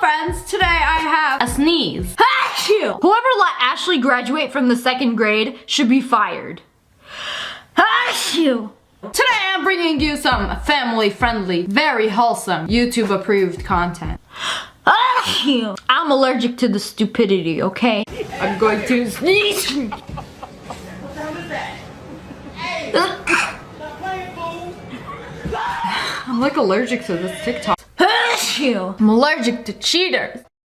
friends, today I have a sneeze. Achoo! Whoever let Ashley graduate from the 2nd grade should be fired. Achoo! Today I'm bringing you some family-friendly, very wholesome, YouTube-approved content. Achoo! I'm allergic to the stupidity, okay? I'm going to sneeze. I'm like allergic to this TikTok. I'm allergic to cheaters.